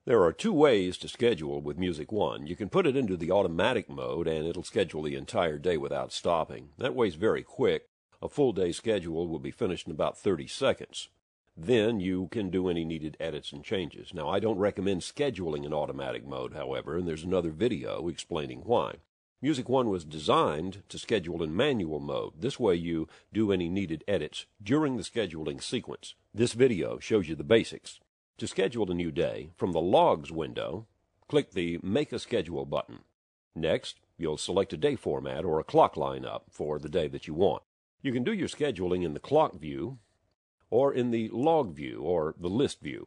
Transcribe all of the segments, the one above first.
There are two ways to schedule with Music One. You can put it into the automatic mode and it'll schedule the entire day without stopping. That way's very quick. A full day schedule will be finished in about 30 seconds. Then you can do any needed edits and changes. Now, I don't recommend scheduling in automatic mode, however, and there's another video explaining why. Music One was designed to schedule in manual mode. This way you do any needed edits during the scheduling sequence. This video shows you the basics. To schedule a new day, from the Logs window, click the Make a Schedule button. Next, you'll select a day format or a clock lineup for the day that you want. You can do your scheduling in the clock view or in the log view or the list view.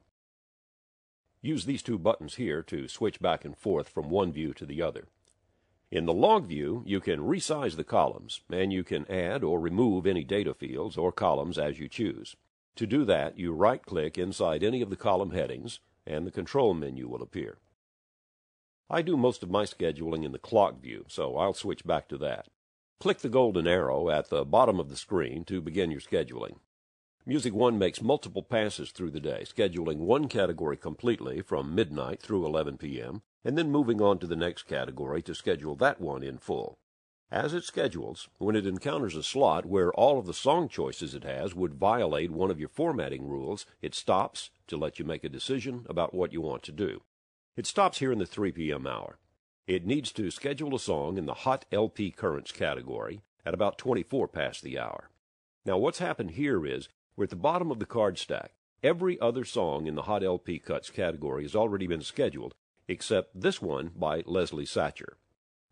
Use these two buttons here to switch back and forth from one view to the other. In the log view, you can resize the columns, and you can add or remove any data fields or columns as you choose. To do that, you right-click inside any of the column headings, and the control menu will appear. I do most of my scheduling in the clock view, so I'll switch back to that. Click the golden arrow at the bottom of the screen to begin your scheduling. Music One makes multiple passes through the day, scheduling one category completely from midnight through 11 p.m., and then moving on to the next category to schedule that one in full. As it schedules, when it encounters a slot where all of the song choices it has would violate one of your formatting rules, it stops to let you make a decision about what you want to do. It stops here in the 3 p.m. hour. It needs to schedule a song in the Hot LP Currents category at about 24 past the hour. Now, what's happened here is, we're at the bottom of the card stack. Every other song in the Hot LP Cuts category has already been scheduled, except this one by Leslie Satcher.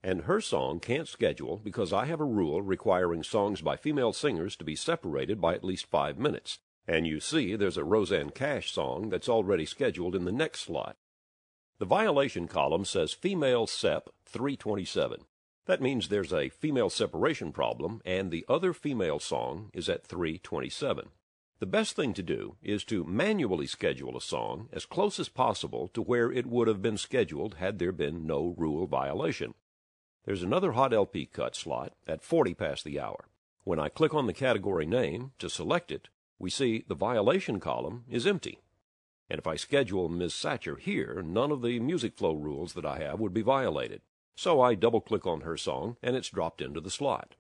And her song can't schedule because I have a rule requiring songs by female singers to be separated by at least 5 minutes. And you see there's a Roseanne Cash song that's already scheduled in the next slot. The violation column says Female Sep 327. That means there's a female separation problem, and the other female song is at 327. The best thing to do is to manually schedule a song as close as possible to where it would have been scheduled had there been no rule violation. There's another Hot LP Cut slot at 40 past the hour. When I click on the category name to select it, we see the violation column is empty. And if I schedule Ms. Satcher here, none of the music flow rules that I have would be violated. So I double-click on her song, and it's dropped into the slot.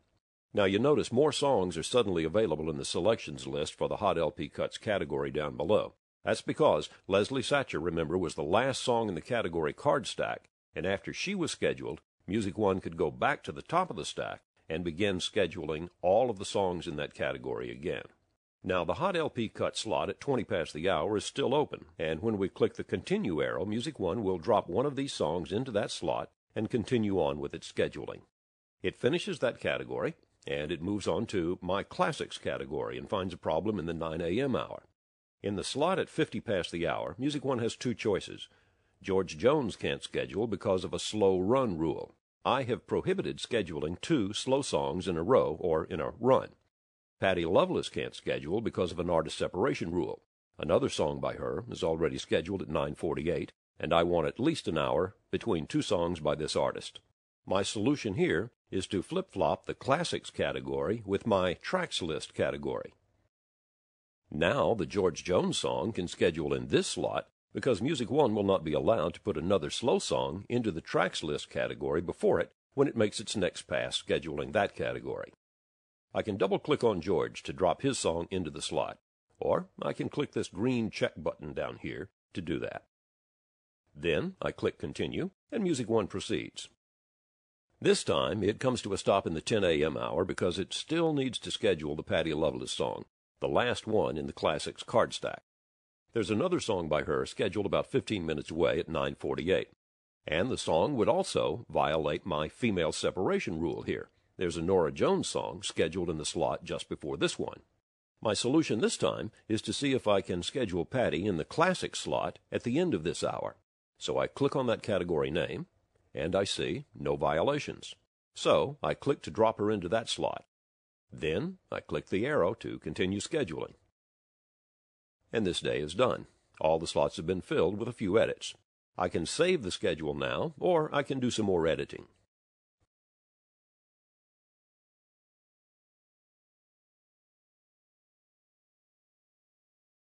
Now you notice more songs are suddenly available in the selections list for the Hot LP Cuts category down below. That's because Leslie Satcher, remember, was the last song in the category card stack, and after she was scheduled, Music One could go back to the top of the stack and begin scheduling all of the songs in that category again. Now, the Hot LP Cut slot at 20 past the hour is still open, and when we click the Continue arrow, Music One will drop one of these songs into that slot and continue on with its scheduling. It finishes that category, and it moves on to My Classics category and finds a problem in the 9 a.m. hour. In the slot at 50 past the hour, Music One has two choices. George Jones can't schedule because of a slow run rule. I have prohibited scheduling 2 slow songs in a row or in a run. Patti Loveless can't schedule because of an artist separation rule. Another song by her is already scheduled at 9:48, and I want at least an hour between 2 songs by this artist. My solution here is to flip-flop the Classics category with my Tracks List category. Now the George Jones song can schedule in this slot because Music One will not be allowed to put another slow song into the Tracks List category before it when it makes its next pass scheduling that category. I can double-click on George to drop his song into the slot, or I can click this green check button down here to do that. Then I click Continue, and Music One proceeds. This time it comes to a stop in the 10 a.m. hour because it still needs to schedule the Patti Loveless song, the last one in the Classics card stack. There's another song by her scheduled about 15 minutes away at 9:48. And the song would also violate my female separation rule here. There's a Norah Jones song scheduled in the slot just before this one. My solution this time is to see if I can schedule Patti in the Classic slot at the end of this hour. So I click on that category name, and I see no violations. So I click to drop her into that slot. Then I click the arrow to continue scheduling. And this day is done. All the slots have been filled with a few edits. I can save the schedule now, or I can do some more editing.